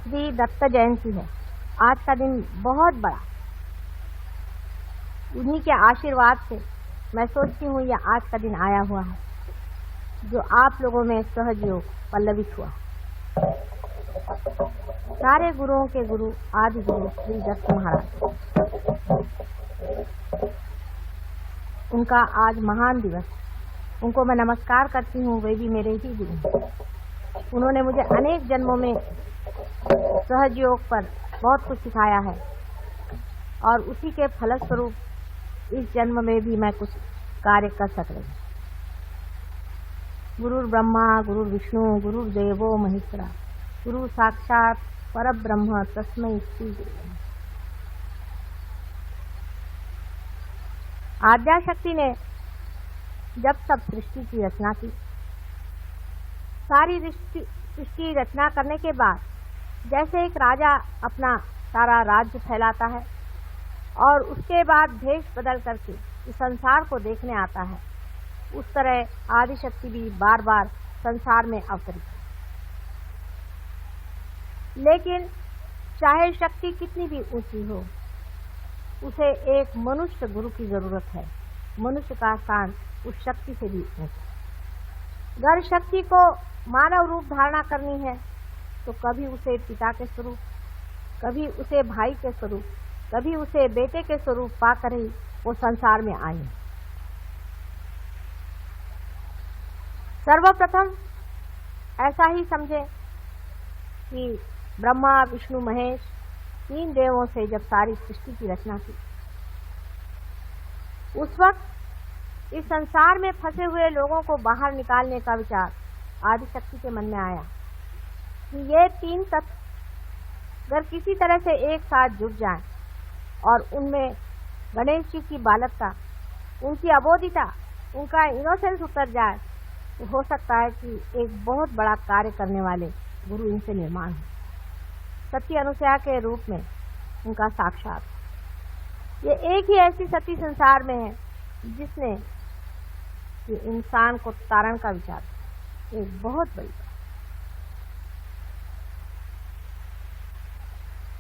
श्री दत्त जयंती है। आज का दिन बहुत बड़ा, उन्हीं के आशीर्वाद से मैं सोचती हूँ यह आज का दिन आया हुआ है, जो आप लोगों में सहयोग पल्लवित हुआ। सारे गुरुओं के गुरु आदि गुरु श्री दत्त महाराज, उनका आज महान दिवस। उनको मैं नमस्कार करती हूँ, वे भी मेरे ही गुरु। उन्होंने मुझे अनेक जन्मों में सहयोग पर बहुत कुछ सिखाया है और उसी के फलस्वरूप इस जन्म में भी मैं कुछ कार्य कर सक रही हूँ। गुरु ब्रह्मा गुरु विष्णु गुरु देवो महेश्वरा, गुरु साक्षात परब्रह्म तस्मै श्री गुरवे। आद्याशक्ति ने जब सब सृष्टि की रचना की, सारी सृष्टि रचना करने के बाद जैसे एक राजा अपना सारा राज्य फैलाता है और उसके बाद भेष बदल करके इस संसार को देखने आता है, उस तरह आदिशक्ति भी बार बार संसार में अवतरित है। लेकिन चाहे शक्ति कितनी भी ऊंची हो, उसे एक मनुष्य गुरु की जरूरत है। मनुष्य का स्थान उस शक्ति से भी ऊंचा। अगर शक्ति को मानव रूप धारणा करनी है तो कभी उसे पिता के स्वरूप, कभी उसे भाई के स्वरूप, कभी उसे बेटे के स्वरूप पाकर ही वो संसार में आई। सर्वप्रथम ऐसा ही समझे कि ब्रह्मा विष्णु महेश तीन देवों से जब सारी सृष्टि की रचना की, उस वक्त इस संसार में फंसे हुए लोगों को बाहर निकालने का विचार आदिशक्ति के मन में आया कि ये तीन तत्व अगर किसी तरह से एक साथ जुट जाएं और उनमें गणेश जी की बालकता, उनकी अबोधिता, उनका इनोसेंस उतर जाए, तो हो सकता है कि एक बहुत बड़ा कार्य करने वाले गुरु इनसे निर्माण हो। सती अनुसया के रूप में उनका साक्षात, ये एक ही ऐसी सती संसार में है जिसने ये इंसान को तारण का विचार, एक बहुत बड़ी बात।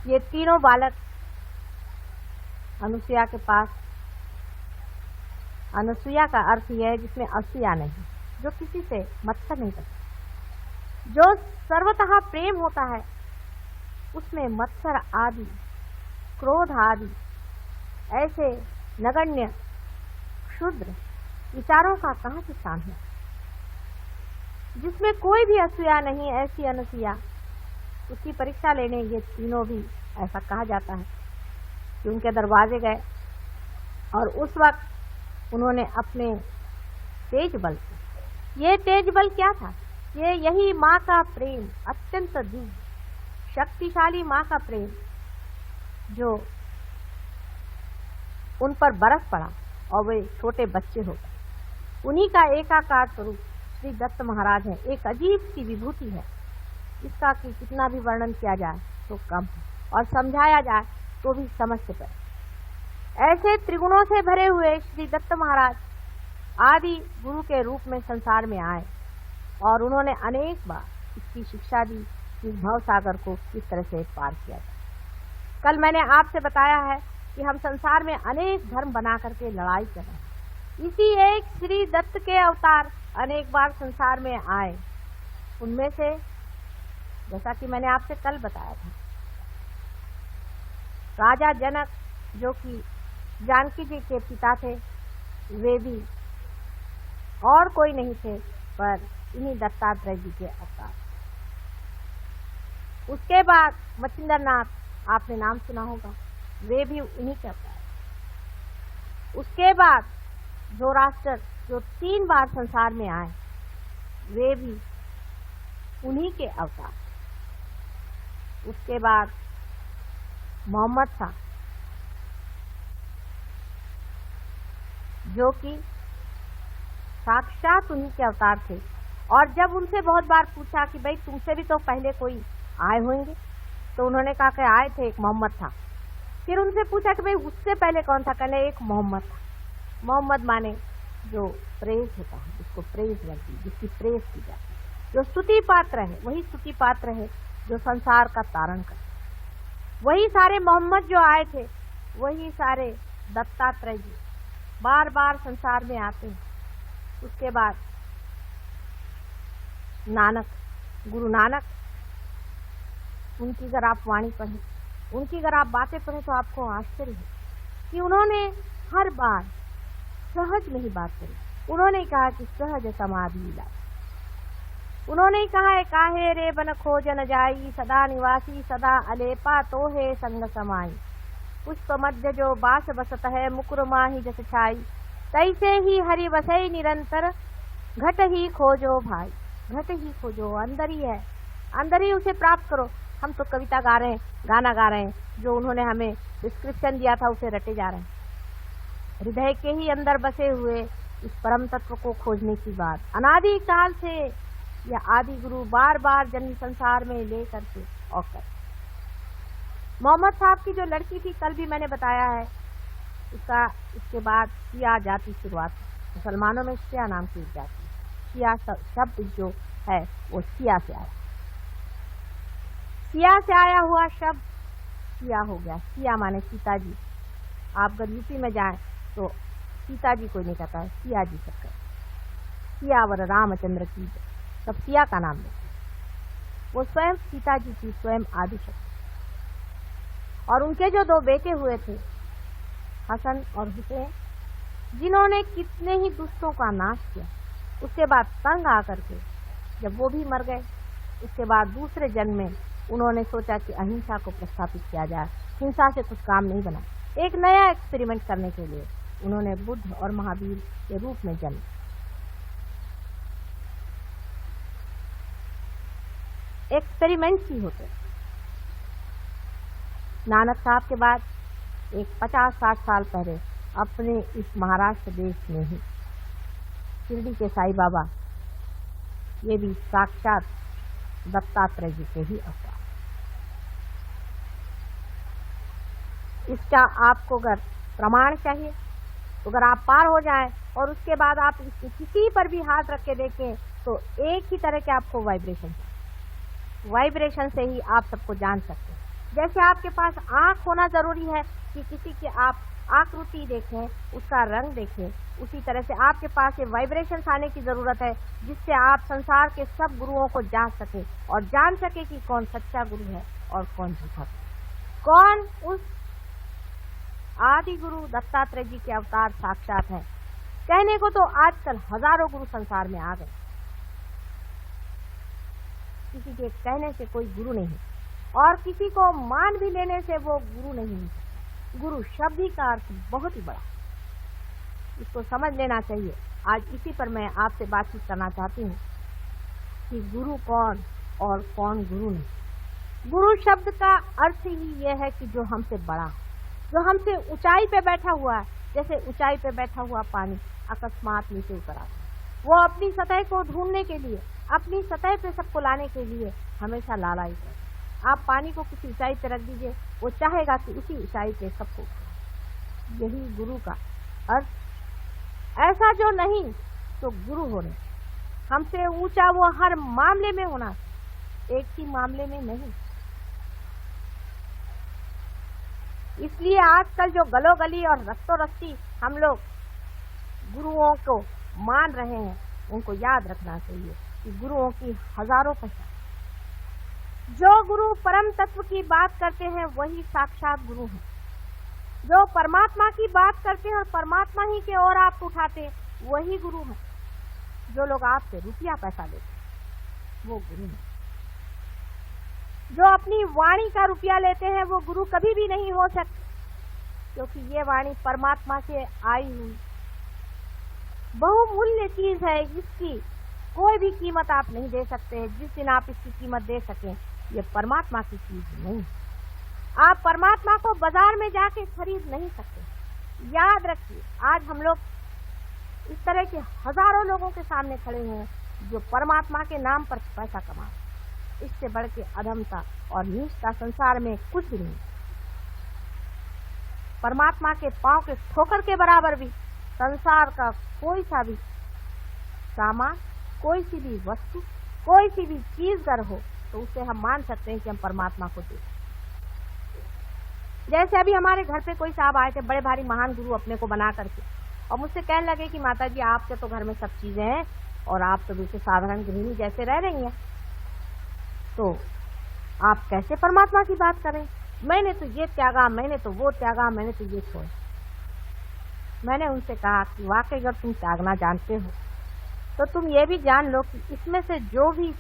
ये तीनों बालक अनुसुया के पास, अनुसुया का अर्थ यह है जिसमें असूया नहीं, जो किसी से मत्सर नहीं करता, जो सर्वतः प्रेम होता है, उसमें मत्सर आदि, क्रोध आदि ऐसे नगण्य क्षुद्र विचारों का कहाँ से स्थान है। जिसमें कोई भी असूया नहीं, ऐसी अनुसुया, उसकी परीक्षा लेने ये तीनों भी ऐसा कहा जाता है कि उनके दरवाजे गए और उस वक्त उन्होंने अपने तेज बल, ये तेज बल क्या था? ये यही माँ का प्रेम, अत्यंत दिव्य शक्तिशाली माँ का प्रेम जो उन पर बरस पड़ा और वे छोटे बच्चे हो गए। उन्हीं का एकाकार स्वरूप श्री दत्त महाराज है। एक अजीब सी विभूति है, इसका कि कितना भी वर्णन किया जाए तो कम है और समझाया जाए तो भी समझ से परे। ऐसे त्रिगुणों से भरे हुए श्री दत्त महाराज आदि गुरु के रूप में संसार में आए और उन्होंने अनेक बार इसकी शिक्षा दी कि भव सागर को किस तरह से पार किया जाए। कल मैंने आपसे बताया है कि हम संसार में अनेक धर्म बना करके लड़ाई कर रहे हैं। इसी एक श्री दत्त के अवतार अनेक बार संसार में आए। उनमें से जैसा कि मैंने आपसे कल बताया था, राजा जनक जो कि जानकी जी के पिता थे, वे भी और कोई नहीं थे पर इन्हीं दत्तात्रेय जी के अवतार। उसके बाद मच्छिंद्र नाथ, आपने नाम सुना होगा, वे भी उन्हीं के अवतार। उसके बाद जोरास्टर जो 3 बार संसार में आए, वे भी उन्हीं के अवतार। उसके बाद मोहम्मद था जो कि साक्षात उन्हीं के अवतार थे। और जब उनसे बहुत बार पूछा कि भाई तुमसे भी तो पहले कोई आए होंगे, तो उन्होंने कहा कि आए थे, एक मोहम्मद था। फिर उनसे पूछा कि भाई उससे पहले कौन था? कहने एक मोहम्मद था। मोहम्मद माने जो प्रेज होता है, जिसको प्रेज लगती, जिसकी प्रेज की जाती है, जो स्तुति पात्र है, वही स्तुति पात्र है जो संसार का तारण कर। वही सारे मोहम्मद जो आए थे, वही सारे दत्तात्रेय जी बार बार संसार में आते हैं। उसके बाद नानक, गुरु नानक, उनकी अगर आप वाणी पढ़ें, उनकी अगर आप बातें पढ़ें तो आपको आश्चर्य है कि उन्होंने हर बार सहज में ही बात करी। उन्होंने कहा कि सहज समाधि लीला। उन्होंने कहा है काहे रे बन खोजन जाई, सदा निवासी सदा अलेपा तो है संग समाई। पुष्प मध्य जो बास बसत है, मुकुर माही जस छाई। तैसे ही हरि बसई निरंतर, घट ही खोजो भाई। घट ही खोजो, अंदर ही है, अंदर ही उसे प्राप्त करो। हम तो कविता गा रहे हैं, गाना गा रहे हैं, जो उन्होंने हमें डिस्क्रिप्शन दिया था उसे रटे जा रहे हैं। हृदय के ही अंदर बसे हुए इस परम तत्व को खोजने की बात अनादि काल से यह आदि गुरु बार बार जन्म संसार में ले करके और कर। मोहम्मद साहब की जो लड़की थी, कल भी मैंने बताया है, इसके बाद शिया जाति शुरुआत। मुसलमानों में शिया नाम की जाति, शिया शब्द जो है वो शिया से आया। शिया से आया हुआ शब्द शिया हो गया। शिया माने सीता जी। आप अगर यूपी में जाएं तो सीता जी कोई नहीं कहता है, सिया जी सब कहते। सियावर रामचंद्र की सब सिया का नाम लेते। वो स्वयं सीता जी की स्वयं आदिशक्ति। और उनके जो दो बेटे हुए थे, हसन और हुसैन, जिन्होंने कितने ही दुष्टों का नाश किया। उसके बाद तंग आकर के जब वो भी मर गए, उसके बाद दूसरे जन्म में उन्होंने सोचा कि अहिंसा को प्रस्थापित किया जाए, हिंसा से कुछ काम नहीं बना। एक नया एक्सपेरिमेंट करने के लिए उन्होंने बुद्ध और महावीर के रूप में जन्म। एक्सपेरिमेंट ही होते। नानक साहब के बाद एक 50-60 साल पहले अपने इस महाराष्ट्र देश में ही शिरडी के साईं बाबा, ये भी साक्षात दत्तात्रेय जी के ही अवतार। इसका आपको अगर प्रमाण चाहिए तो अगर आप पार हो जाएं और उसके बाद आप किसी पर भी हाथ रख के देखें तो एक ही तरह के आपको वाइब्रेशन से ही आप सबको जान सकते हैं। जैसे आपके पास आंख होना जरूरी है कि किसी की आप आकृति देखें, उसका रंग देखें, उसी तरह से आपके पास ये वाइब्रेशंस आने की जरूरत है जिससे आप संसार के सब गुरुओं को जान सके और जान सके कि कौन सच्चा गुरु है और कौन झूठा गुरु, कौन उस आदि गुरु दत्तात्रेय जी के अवतार साक्षात है। कहने को तो आजकल हजारों गुरु संसार में आ गए, किसी के कहने से कोई गुरु नहीं और किसी को मान भी लेने से वो गुरु नहीं। गुरु शब्द ही का अर्थ बहुत ही बड़ा, इसको समझ लेना चाहिए। आज इसी पर मैं आपसे बातचीत करना चाहती हूँ कि गुरु कौन और कौन गुरु नहीं। गुरु शब्द का अर्थ ही यह है कि जो हमसे बड़ा, जो हमसे ऊंचाई पे बैठा हुआ है। जैसे ऊंचाई पे बैठा हुआ पानी अकस्मात नीचे उतर आता है, वो अपनी सतह को ढूंढने के लिए, अपनी सतह पे सबको लाने के लिए हमेशा लालायित है। आप पानी को किसी ऊंचाई पे रख दीजिए, वो चाहेगा कि उसी ऊंचाई पे सबको उठाए। यही गुरु का अर्थ। ऐसा जो नहीं तो गुरु होने हमसे ऊंचा वो हर मामले में होना, एक ही मामले में नहीं। इसलिए आजकल जो गलोगली और रस्तो रस्ती हम लोग गुरुओं को मान रहे हैं, उनको याद रखना चाहिए कि गुरुओं की हजारों पहचान। जो गुरु परम तत्व की बात करते हैं वही साक्षात गुरु हैं। जो परमात्मा की बात करते हैं और परमात्मा ही के ओर आप उठाते वही गुरु हैं। जो लोग आपसे रुपया पैसा लेते वो गुरु हैं। जो अपनी वाणी का रुपया लेते हैं वो गुरु कभी भी नहीं हो सकते, क्योंकि ये वाणी परमात्मा से आई हुई बहुमूल्य चीज है। इसकी कोई भी कीमत आप नहीं दे सकते हैं। जिस दिन आप इसकी कीमत दे सकें, ये परमात्मा की चीज नहीं। आप परमात्मा को बाजार में जाके खरीद नहीं सकते। याद रखिए, आज हम लोग इस तरह के हजारों लोगों के सामने खड़े हैं जो परमात्मा के नाम पर पैसा कमा। इससे बढ़ के अधमता और नीचता संसार में कुछ भी नहीं। परमात्मा के पांव के ठोकर के बराबर भी संसार का कोई सा भी सामान, कोई सी भी वस्तु, कोई सी भी चीज अगर हो तो उससे हम मान सकते हैं कि हम परमात्मा को देखें। जैसे अभी हमारे घर पे कोई साहब आए थे, बड़े भारी महान गुरु अपने को बना करके, और मुझसे कहने लगे कि माता जी आपके तो घर में सब चीजें हैं और आप तो बिल्कुल साधारण गृहिणी जैसे रह रही हैं, तो आप कैसे परमात्मा की बात करें? मैंने तो ये त्यागा, मैंने तो वो त्यागा, मैंने तो ये छोड़ा। मैंने उनसे कहा कि वाकई अगर तुम त्यागना जानते हो तो तुम ये भी जान लो कि इसमें से जो भी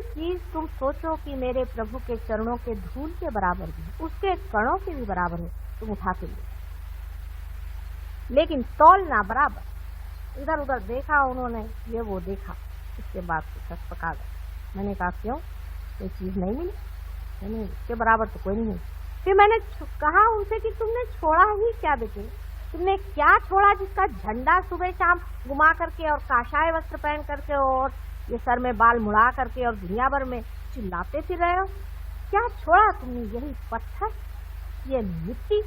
चीज तुम सोचो कि मेरे प्रभु के चरणों के धूल के बराबर भी, उसके कणों के भी बराबर है, तुम उठा के लो, लेकिन तौलना बराबर। इधर उधर देखा उन्होंने, ये वो देखा, इसके बाद तो सच पका गए। मैंने कहा क्यों, कोई चीज नहीं मिली? नहीं, इसके बराबर तो कोई नहीं। फिर मैंने कहा उनसे कि तुमने छोड़ा ही क्या बेटे, तुमने क्या छोड़ा जिसका झंडा सुबह शाम घुमा करके और काशाय वस्त्र पहन करके और ये सर में बाल मुड़ा करके और दुनिया भर में चिल्लाते फिर रहे हो? क्या छोड़ा तुमने? यही पत्थर, ये मिट्टी।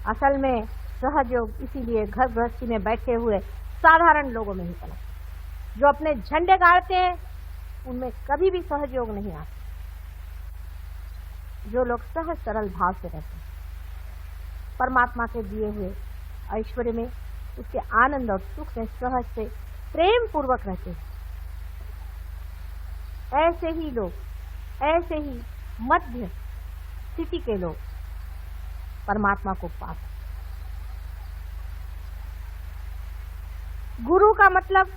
असल में सहयोग इसीलिए घर गृहस्थी में बैठे हुए साधारण लोगों में ही पनपता है। जो अपने झंडे गाड़ते हैं उनमें कभी भी सहयोग नहीं आता। जो लोग सहज सरल भाव से रहते हैं, परमात्मा के दिए हुए ऐश्वर्य में, उसके आनंद और सुख में सहज से प्रेम पूर्वक रहते हैं, ऐसे ही लोग, ऐसे ही मध्य स्थिति के लोग परमात्मा को पाते। गुरु का मतलब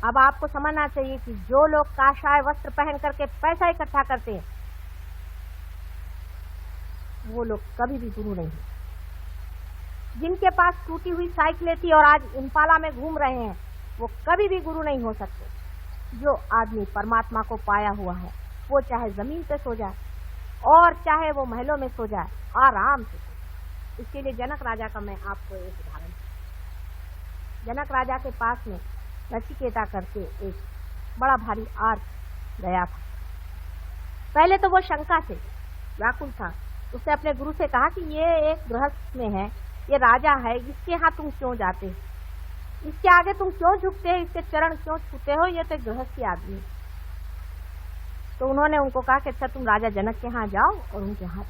अब आपको समझना चाहिए कि जो लोग काशाय वस्त्र पहन करके पैसा इकट्ठा करते हैं वो लोग कभी भी गुरु नहीं। जिनके पास टूटी हुई साइकिलें थी और आज इम्पाला में घूम रहे हैं वो कभी भी गुरु नहीं हो सकते। जो आदमी परमात्मा को पाया हुआ है वो चाहे जमीन पे सो जाए और चाहे वो महलों में सो जाए, आराम से। इसके लिए जनक राजा का मैं आपको एक उदाहरण, जनक राजा के पास में नचिकेता करके एक बड़ा भारी आर्थ गया था। पहले तो वो शंका से व्याकुल था। उसने अपने गुरु से कहा कि ये एक गृहस्थ में है, ये राजा है, इसके यहाँ तुम क्यों जाते हो, इसके आगे तुम क्यों झुकते हो, इसके चरण क्यों छूते हो, ये तो एक गृहस्थी आदमी है। तो उन्होंने उनको कहा कि अच्छा तुम राजा जनक के यहाँ जाओ और उनके यहाँ,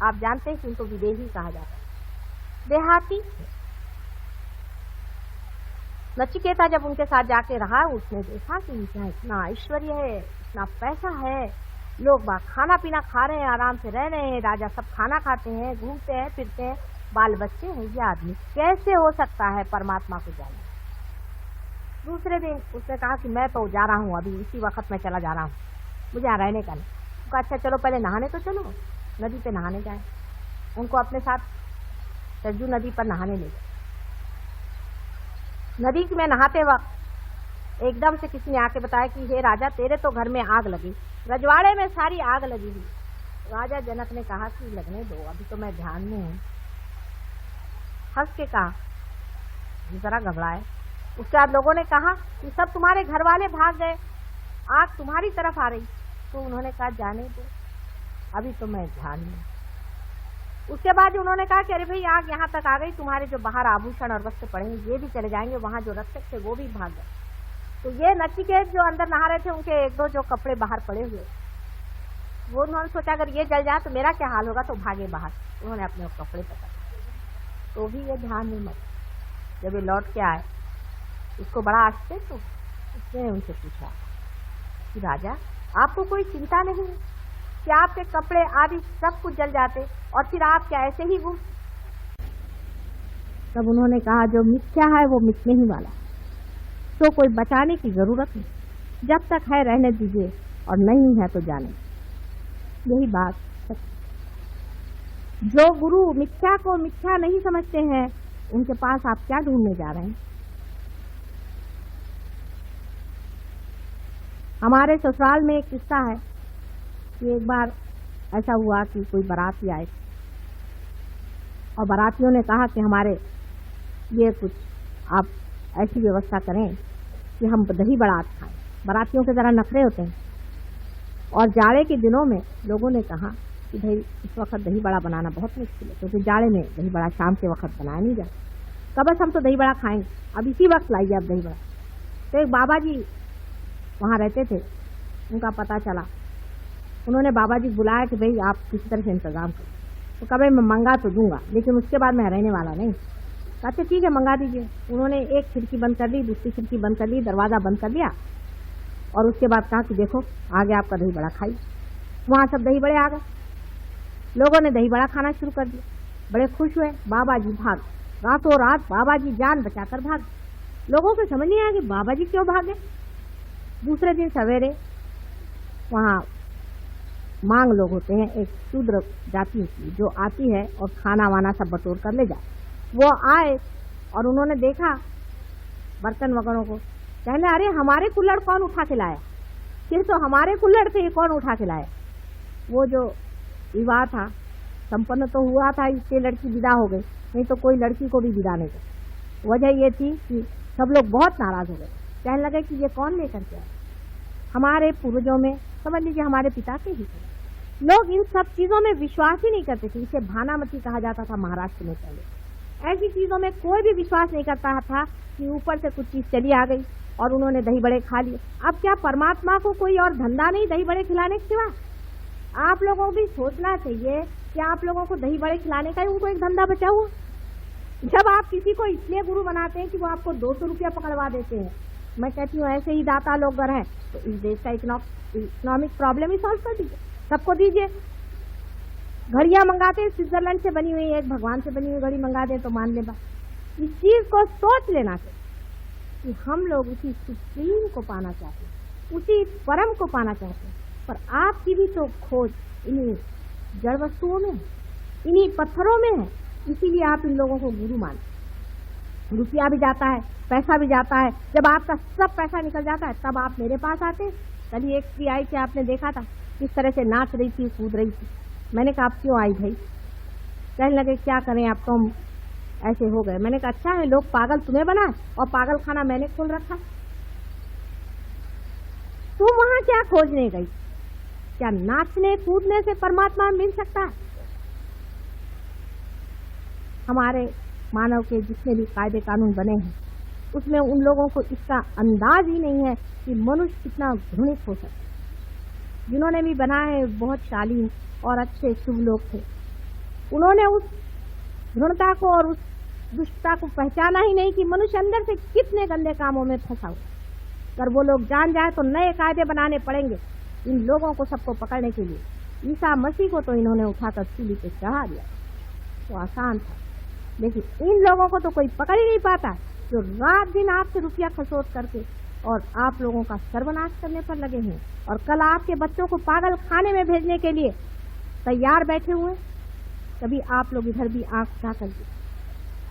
आप जानते हैं कि उनको विदेही कहा जाता है, देहाती। नचिकेता जब उनके साथ जाके रहा, उसने देखा कि उनके यहाँ इतना ऐश्वर्य है, इतना पैसा है, लोग बाग खाना पीना खा रहे हैं, आराम से रह रहे हैं, राजा सब खाना खाते हैं, घूमते हैं फिरते हैं, बाल बच्चे हैं, ये आदमी कैसे हो सकता है परमात्मा को जाने। दूसरे दिन उसने कहा कि मैं तो जा रहा हूँ, अभी इसी वक्त मैं चला जा रहा हूँ, मुझे यहाँ रहने का नहीं। उसका अच्छा चलो पहले नहाने तो चलो, नदी पे नहाने जाए। उनको अपने साथ सरजू नदी पर नहाने ले गए। नदी में नहाते वक्त एकदम से किसी ने आके बताया कि हे राजा तेरे तो घर में आग लगी, रजवाड़े में सारी आग लगी हुई। राजा जनक ने कहा कि लगने दो, अभी तो मैं ध्यान में हूँ। हंस के कहा, जरा घबराए। उसके बाद लोगों ने कहा कि सब तुम्हारे घर वाले भाग गए, आग तुम्हारी तरफ आ रही। तो उन्होंने कहा जाने दो, अभी तो मैं ध्यान में। उसके बाद उन्होंने कहा कि अरे भाई आग यहाँ तक आ गई, तुम्हारे जो बाहर आभूषण और वस्त्र पड़े हैं ये भी चले जाएंगे, वहां जो रक्षक थे वो भी भाग गए। तो ये नचिकेत जो अंदर नहा रहे थे उनके एक दो जो कपड़े बाहर पड़े हुए, वो उन्होंने सोचा अगर ये जल जाए तो मेरा क्या हाल होगा, तो भागे बाहर। उन्होंने अपने कपड़े पकड़े, तो भी ये ध्यान में मत। जब ये लौट के आए उसको बड़ा आश्चर्य, तो उसने उनसे पूछा कि राजा आपको कोई चिंता नहीं है कि आपके कपड़े आदि सब कुछ जल जाते और फिर आप क्या ऐसे ही घूम। तब उन्होंने कहा जो मिथ्या है वो मिटने ही वाला, तो कोई बचाने की जरूरत नहीं, जब तक है रहने दीजिए और नहीं है तो जाने। यही बात है। जो गुरु मिथ्या को मिथ्या नहीं समझते हैं उनके पास आप क्या ढूंढने जा रहे हैं। हमारे ससुराल में एक किस्सा है कि एक बार ऐसा हुआ कि कोई बाराती आए और बारातियों ने कहा कि हमारे ये कुछ आप ऐसी व्यवस्था करें कि हम दही बड़ा खाएं। बारातियों के जरा नखरे होते हैं और जाड़े के दिनों में लोगों ने कहा कि भाई इस वक्त दही बड़ा बनाना बहुत मुश्किल है, क्योंकि जाड़े में दही बड़ा शाम के वक्त बनाया नहीं जाता। कब बस हम तो दही बड़ा खाएंगे, अब इसी वक्त लाइए आप दही बड़ा। तो एक बाबा जी वहाँ रहते थे, उनका पता चला, उन्होंने बाबा जी बुलाया कि भाई आप किसी तरह से इंतजाम करो। तो कभी मैं मंगा तो दूंगा, लेकिन उसके बाद मैं रहने वाला नहीं। अच्छा ठीक है मंगा दीजिए। उन्होंने एक खिड़की बंद कर दी, दूसरी खिड़की बंद कर दी, दरवाज़ा बंद कर दिया और उसके बाद कहा कि देखो आ गया आपका दही बड़ा, खाइए। वहाँ सब दही बड़े आ गए, लोगों ने दही बड़ा खाना शुरू कर दिया, बड़े खुश हुए। बाबा जी भाग, रातों रात बाबा जी जान बचाकर भाग। लोगों को समझ नहीं आया कि बाबा जी क्यों भागे। दूसरे दिन सवेरे वहाँ मांग लोग होते हैं, एक शूद्र जाति की जो आती है और खाना वाना सब बटोर कर ले जाए। वो आए और उन्होंने देखा बर्तन वगैरह को, कहने अरे हमारे कुल्हड़ कौन उठा के लाया, फिर तो हमारे कुल्हड़ थे, कौन उठा के लाया। वो जो विवाह था संपन्न तो हुआ था, इससे लड़की विदा हो गई, नहीं तो कोई लड़की को भी विदा नहीं कर। वजह ये थी कि सब लोग बहुत नाराज हो गए, कहने लगे कि ये कौन लेकर के आया, हमारे पूर्वजों में समझ लीजिए हमारे पिता के ही थे। लोग इन सब चीजों में विश्वास ही नहीं करते थे। इसे भानामती कहा जाता था महाराष्ट्र में पहले। ऐसी चीजों में कोई भी विश्वास नहीं करता था कि ऊपर से कुछ चीज चली आ गई और उन्होंने दही बड़े खा लिए। अब क्या परमात्मा को कोई और धंधा नहीं दही बड़े खिलाने के सिवा? आप लोगों को भी सोचना चाहिए कि आप लोगों को दही बड़े खिलाने का ही उनको एक धंधा बचा हुआ। जब आप किसी को इसलिए गुरु बनाते हैं कि वो आपको 200 रुपया पकड़वा देते हैं, मैं कहती हूँ ऐसे ही दाता लोग अगर हैं तो इस देश का इकोनॉमिक प्रॉब्लम ही सॉल्व कर दीजिए, सबको दीजिए। घड़ियां मंगाते हैं स्विट्जरलैंड से बनी हुई, एक भगवान से बनी हुई घड़ी मंगा दें तो मान ले बात। इस चीज को सोच लेना चाहिए कि हम लोग उसी सुप्रीम को पाना चाहते हैं, उसी परम को पाना चाहते हैं। पर आपकी भी तो खोज इन्हीं जड़ वस्तुओं में, इन्हीं पत्थरों में है, इसीलिए आप इन लोगों को गुरु मानते। रुपया भी जाता है, पैसा भी जाता है, जब आपका सब पैसा निकल जाता है तब आप मेरे पास आते हैं। कल एक स्त्री आई थी, आपने देखा था किस तरह से नाच रही थी, कूद रही थी। मैंने कहा आप क्यों आई भाई? कहने लगे क्या करें, आप तो हम ऐसे हो गए। मैंने कहा अच्छा है, लोग पागल तुम्हें बनाए और पागल खाना मैंने खोल रखा। तुम वहां क्या खोजने गई? क्या नाचने कूदने से परमात्मा मिल सकता है? हमारे मानव के जितने भी कायदे कानून बने हैं उसमें उन लोगों को इसका अंदाज ही नहीं है कि मनुष्य कितना घृणित हो सकता है। जिन्होंने भी बनाए बहुत शालीन और अच्छे शुभ लोग थे, उन्होंने उस घृणता को और उस दुष्टता को पहचाना ही नहीं कि मनुष्य अंदर से कितने गंदे कामों में फंसा हुआ। अगर वो लोग जान जाए तो नए कायदे बनाने पड़ेंगे इन लोगों को सबको पकड़ने के लिए। ईसा मसीह को तो इन्होंने उठाकर सूली पे चढ़ा दिया, तो आसान था, लेकिन इन लोगों को तो कोई पकड़ ही नहीं पाता जो रात दिन आपसे रुपया खसोट करके और आप लोगों का सर्वनाश करने पर लगे हैं और कल आपके बच्चों को पागल खाने में भेजने के लिए तैयार बैठे हुए। कभी आप लोग इधर भी आंख उठा कर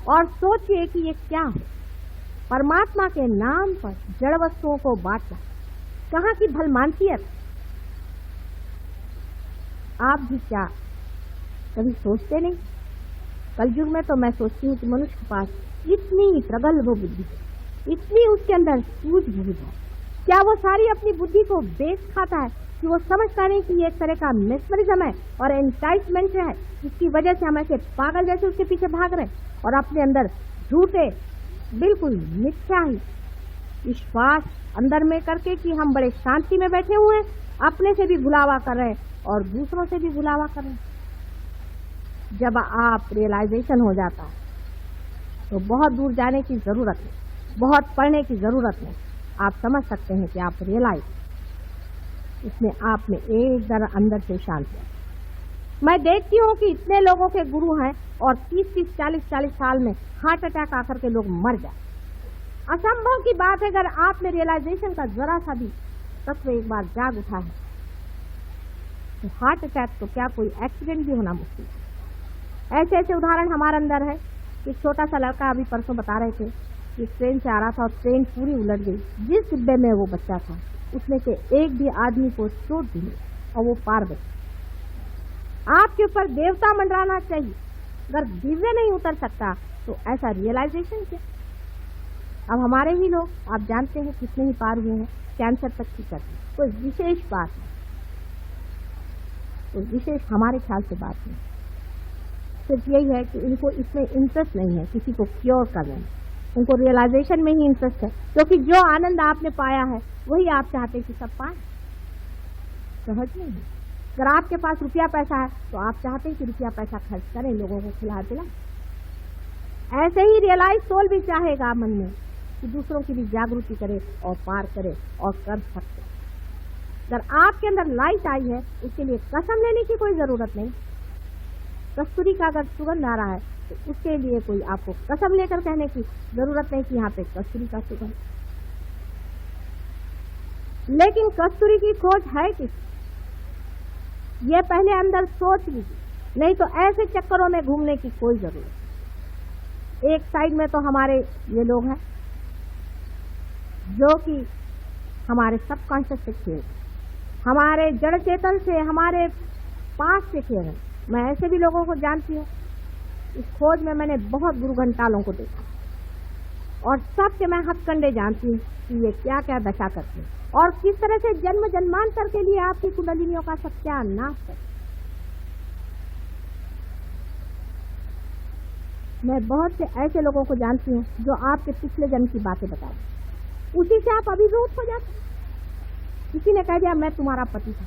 और सोचिए कि ये क्या है, परमात्मा के नाम पर जड़ वस्तुओं को बांटना, कहाँ की भलमानसियत। आप भी क्या कभी सोचते नहीं? कलयुग में तो मैं सोचती हूँ कि मनुष्य के पास इतनी प्रगल्भ बुद्धि, इतनी उसके अंदर सूझबूझ है, क्या वो सारी अपनी बुद्धि को बेच खाता है कि वो समझता नहीं कि ये एक तरह का मेस्मरिज्म है और एंटाइटमेंट है, जिसकी वजह से हम ऐसे पागल जैसे उसके पीछे भाग रहे हैं और अपने अंदर झूठे बिल्कुल मिथ्या ही विश्वास अंदर में करके कि हम बड़े शांति में बैठे हुए हैं, अपने से भी भुलावा कर रहे हैं और दूसरों से भी भुलावा कर रहे हैं। जब आप रियलाइजेशन हो जाता है तो बहुत दूर जाने की जरूरत नहीं, बहुत पढ़ने की जरूरत नहीं, आप समझ सकते हैं कि आप रियलाइज इसमें आप में एक दर अंदर से शांति है। मैं देखती हूँ कि इतने लोगों के गुरु हैं और 30-30, 40-40 साल में हार्ट अटैक आकर के लोग मर जाए। असंभव की बात है। अगर आप में रियलाइजेशन का जरा सा भी तत्व एक बार जाग उठा है तो हार्ट अटैक तो क्या कोई एक्सीडेंट भी होना मुश्किल है। ऐसे ऐसे उदाहरण हमारे अंदर है। एक छोटा सा लड़का अभी परसों बता रहे थे कि ट्रेन से आ रहा था और ट्रेन पूरी उलट गई। जिस डिब्बे में वो बच्चा था उसमें से एक भी आदमी को चोट भी नहीं और वो पार गई। आपके ऊपर देवता मंडराना चाहिए, अगर दिव्य नहीं उतर सकता तो ऐसा रियलाइजेशन क्या। अब हमारे ही लोग आप जानते हैं कितने ही पार हुए हैं, कैंसर तक की करते, कोई विशेष बात नहीं, कोई विशेष हमारे ख्याल से बात नहीं। सिर्फ यही है कि इनको इसमें इंटरेस्ट नहीं है किसी को क्योर करने में, उनको रियलाइजेशन में ही इंटरेस्ट है, क्योंकि जो आनंद आपने पाया है वही आप चाहते हैं कि सब पाए। सहज नहीं है। अगर आपके पास रुपया पैसा है तो आप चाहते हैं कि रुपया पैसा खर्च करें, लोगों को खिला पिलाएं। ऐसे ही रियलाइज सोल भी चाहेगा मन में कि दूसरों की भी जागृति करे और पार करे और कर सकते। अगर आपके अंदर लाइट आई है उसके लिए कसम लेने की कोई जरूरत नहीं। कस्तूरी का अगर सुगंध आ रहा है तो उसके लिए कोई आपको कसम लेकर कहने की जरूरत नहीं कि यहाँ पे कस्तूरी का सुगंध। लेकिन कस्तूरी की खोज है किस, ये पहले अंदर सोच लीजिए, नहीं तो ऐसे चक्करों में घूमने की कोई जरूरत। एक साइड में तो हमारे ये लोग हैं जो कि हमारे सबकॉन्शियस से खेल, हमारे जड़ चेतन से, हमारे पास से खेल रहे। मैं ऐसे भी लोगों को जानती हूँ। इस खोज में मैंने बहुत गुरु घंटालों को देखा और सबके मैं हथकंडे जानती हूँ कि ये क्या क्या दशा करते हैं और किस तरह से जन्म जन्मांतर के लिए आपकी कुंडलिनियों का सत्यानाश है। मैं बहुत से ऐसे लोगों को जानती हूँ जो आपके पिछले जन्म की बातें बताएं, उसी से आप अभिभूत हो जाते। किसी ने कह दिया मैं तुम्हारा पति था।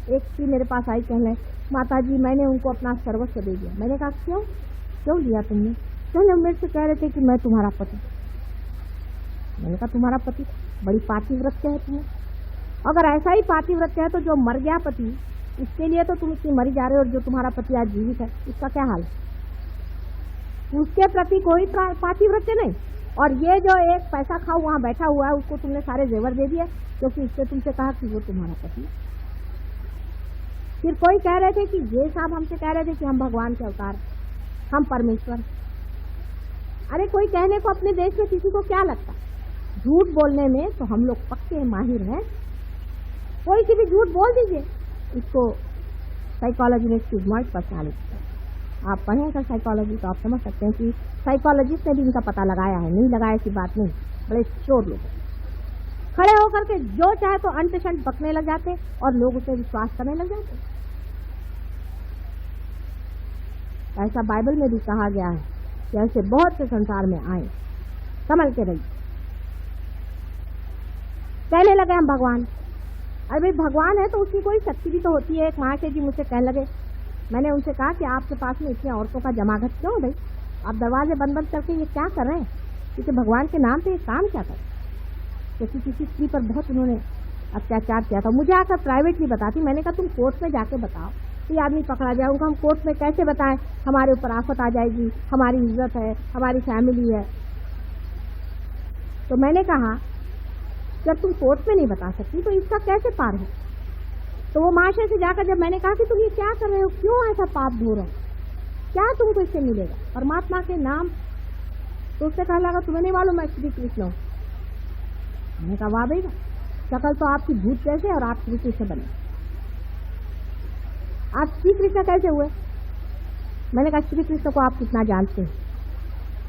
एक थी मेरे पास आई कहने, माता जी मैंने उनको अपना सर्वस्व दे दिया। मैंने कहा क्यों दिया तुमने? कहने मेरे से कह रहे थे कि मैं तुम्हारा पति। मैंने कहा तुम्हारा पति? बड़ी पातिव्रत्य है तुम्हें। अगर ऐसा ही पातिव्रत्य है तो जो मर गया पति, इसके लिए तो तुम इतनी मरी जा रहे हो, और जो तुम्हारा पति आज जीवित है उसका क्या हाल है? उसके प्रति कोई पातिव्रत्य नहीं। और ये जो एक पैसा खाओ वहां बैठा हुआ है उसको तुमने सारे जेवर दे दिए क्योंकि इससे तुमसे कहा कि वो तुम्हारा पति। फिर कोई कह रहे थे कि ये साहब हमसे कह रहे थे कि हम भगवान के अवतार, हम परमेश्वर। अरे कोई कहने को अपने देश में किसी को क्या लगता? झूठ बोलने में तो हम लोग पक्के माहिर हैं। कोई सी भी झूठ बोल दीजिए, इसको साइकोलॉजी में स्टिग्माइड पर्सनालिटी। आप पढ़ेंगे साइकोलॉजी तो आप समझ सकते हैं कि साइकोलॉजिस्ट ने भी इनका पता लगाया है। नहीं लगाया की बात नहीं, बड़े चोर लोग खड़े होकर के जो चाहे तो अंट शंट बकने लग जाते और लोग उसे विश्वास करने लग जाते। ऐसा बाइबल में भी कहा गया है कि ऐसे बहुत से संसार में आए, संभल के रहिए। कहने लगे हम भगवान। अरे भगवान है तो उसकी कोई शक्ति भी तो होती है। एक महाशय जी मुझसे कहने लगे, मैंने उनसे कहा कि आपके पास में इतनी औरतों का जमाघट क्यों भाई? आप दरवाजे बंद बंद करके ये क्या कर रहे हैं? क्योंकि भगवान के नाम पे ये काम क्या कर, क्योंकि किसी स्त्री पर बहुत उन्होंने अत्याचार किया था। मुझे आकर प्राइवेटली बताती। मैंने कहा तुम कोर्ट में जाके बताओ, ये आदमी पकड़ा जाए। उनको हम कोर्ट में कैसे बताएं? हमारे ऊपर आफत आ जाएगी, हमारी इज्जत है, हमारी फैमिली है। तो मैंने कहा जब तुम कोर्ट में नहीं बता सकती तो इसका कैसे पार हो? तो वो महाशय से जाकर जब मैंने कहा कि तुम ये क्या कर रहे हो, क्यों ऐसा पाप धो रहे हो, क्या तुमको इससे मिलेगा परमात्मा के नाम? तो उससे कहने लगा तुम्हें नहीं मालूम मैं श्री कृष्ण हूँ। मैंने कहा वाह भाई, शकल तो आपकी भूत जैसे और आप श्री कृष्ण बने। आप श्री कृष्ण कैसे हुए? मैंने कहा श्री कृष्ण को आप कितना जानते हैं?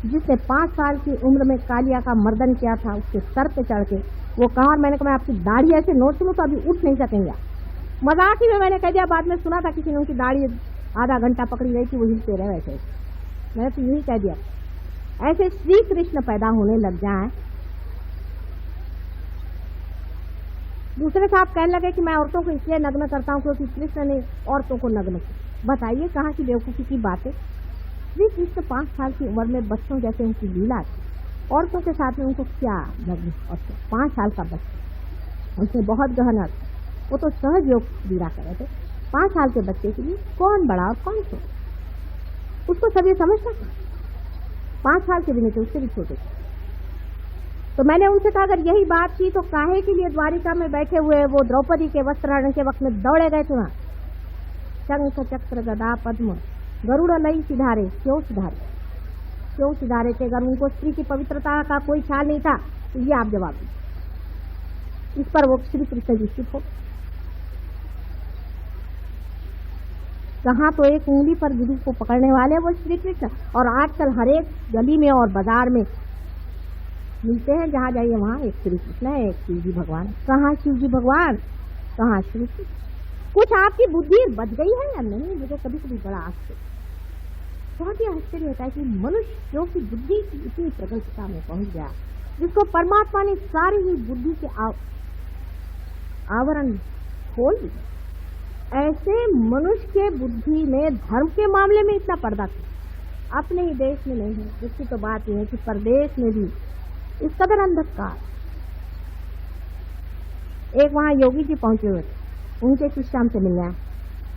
जिसने 5 साल की उम्र में कालिया का मर्दन किया था, उसके सर पे चढ़ के वो कहा। और मैंने कहा मैं आपकी दाढ़ी ऐसे नोच लूं तो अभी उठ नहीं सकेंगे। मजाक ही में मैंने कह दिया। बाद में सुना था किसी ने उनकी दाढ़ी आधा घंटा पकड़ी रही थी, वो हिलते रहे वैसे। मैंने तो यही कह दिया। ऐसे श्री कृष्ण पैदा होने लग जाए। दूसरे साहब कहने लगे कि मैं औरतों को इसलिए नग्न करता हूँ क्योंकि कृष्ण ने औरतों को नग्न किया। बताइए कहाँ की बेवकूफ़ी की बात है। श्री कृष्ण 5 साल की उम्र में बच्चों जैसे उनकी लीला थी, औरतों के साथ में उनको क्या नग्न? और 5 साल का बच्चा, उनसे बहुत गहन अर्थ। वो तो सहज योग क्रीड़ा कर रहे थे। 5 साल के बच्चे के लिए कौन बड़ा और कौन छोटा, उसको सब ये समझता था। 5 साल के भी नहीं थे, उससे भी छोटे थे। तो मैंने उनसे कहा अगर यही बात थी तो काहे के लिए द्वारिका में बैठे हुए वो द्रौपदी के वस्त्रहरण के वक्त में दौड़े गए थे वहां? शंख चक्र गदा पद्म गरुड़ लई सिधारे, क्यों सिधारे? क्यों सिधारे थे? अगर उनको स्त्री की पवित्रता का कोई ख्याल नहीं था तो ये आप जवाब दीजिए। इस पर वो श्री कृष्ण जी चुप हो। कहाँ तो एक उंगली पर गुरु को पकड़ने वाले वो श्री कृष्ण, और आजकल हर एक गली में और बाजार में मिलते हैं, जहाँ जाइए वहाँ एक श्री कृष्ण है, एक शिव जी भगवान। कहाँ शिव जी भगवान, कहाँ श्री कृष्ण? कुछ आपकी बुद्धि बच गई है या नहीं, मुझे कभी कभी बड़ा आश्चर्य, बहुत ही आश्चर्य होता है कि मनुष्य जो कि बुद्धि की इतनी प्रगल्भता में पहुंच गया, जिसको परमात्मा ने सारी ही बुद्धि के आवरण खोल दिए, ऐसे मनुष्य के बुद्धि में धर्म के मामले में इतना पर्दा था। अपने ही देश में नहीं है, दूसरी तो बात यह है कि परदेश में भी इस कदर अंधकार। एक वहां योगी जी पहुंचे हुए थे, उनके शिष्य हमसे मिलने आए,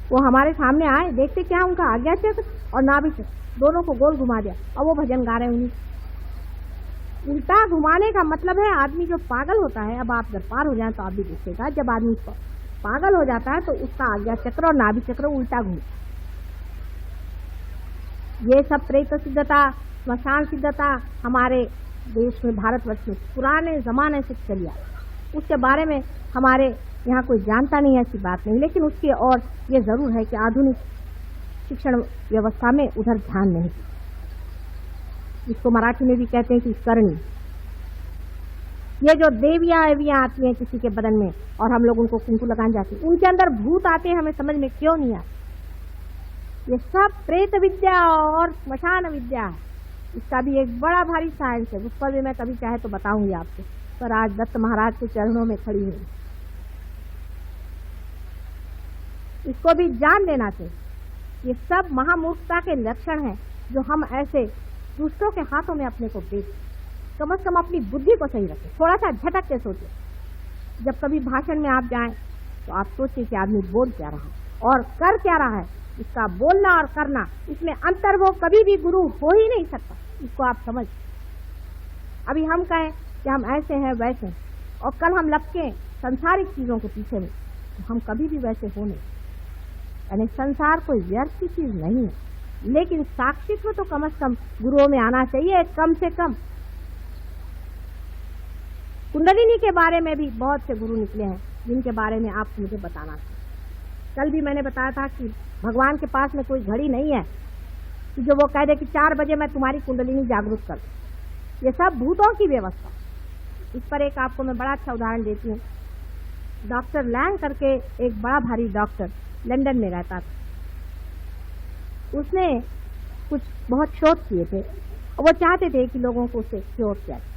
वो हमारे सामने आए, देखते क्या उनका आज्ञा चक्र और नाभि चक्र दोनों को गोल घुमा दिया और वो भजन गा रहे हैं। उन्हीं उल्टा घुमाने का मतलब है आदमी जो पागल होता है, अब आप जब पार हो जाए तो आप भी देखिएगा, जब आदमी पागल हो जाता है तो उसका आज्ञा चक्र और नाभि चक्र उल्टा घूमता। ये सब प्रेत सिद्धता, स्मशान सिद्धता हमारे देश में, भारतवर्ष में पुराने जमाने से चली आई, उसके बारे में हमारे यहाँ कोई जानता नहीं है, ऐसी बात नहीं। लेकिन उसकी और ये जरूर है कि आधुनिक शिक्षण व्यवस्था में उधर ध्यान नहीं, इसको मराठी में भी कहते हैं कि करनी। ये जो देवियां एवियां आती हैं किसी के बदन में और हम लोग उनको कुंकू लगाने जाते हैं, उनके अंदर भूत आते हैं, हमें समझ में क्यों नहीं आता। ये सब प्रेत विद्या और स्मशान विद्या है, इसका भी एक बड़ा भारी साइंस है, उस पर भी मैं कभी चाहे तो बताऊंगी आपको, पर आज दत्त महाराज के चरणों में खड़ी हूँ। इसको भी जान लेना चाहिए, ये सब महामूर्खता के लक्षण हैं जो हम ऐसे दूसरों के हाथों में अपने को बेच। कम से कम अपनी बुद्धि को सही रखें, थोड़ा सा झटक के सोचें। जब कभी भाषण में आप जाएं तो आप सोचिए कि आदमी बोल क्या रहा है और कर क्या रहा है, इसका बोलना और करना, इसमें अंतर वो कभी भी गुरु हो ही नहीं सकता, इसको आप समझ। अभी हम कहें कि हम ऐसे हैं वैसे हैं और कल हम लपके संसारिक चीजों के पीछे में, तो हम कभी भी वैसे हो नहीं। यानी संसार कोई व्यर्थ की चीज नहीं है, लेकिन साक्षित्व तो कम से कम गुरुओं में आना चाहिए, कम से कम। कुंडलिनी के बारे में भी बहुत से गुरु निकले हैं जिनके बारे में आप मुझे बताना था। कल भी मैंने बताया था कि भगवान के पास में कोई घड़ी नहीं है कि जो वो कह दे कि 4 बजे मैं तुम्हारी कुंडलिनी जागरूक कर दूं। ये सब भूतों की व्यवस्था। इस पर एक आपको मैं बड़ा अच्छा उदाहरण देती हूँ। डॉक्टर लैंग करके एक बड़ा भारी डॉक्टर लंदन में रहता था, उसने कुछ बहुत शोध किए थे और वो चाहते थे कि लोगों को उससे क्योर किया जाए,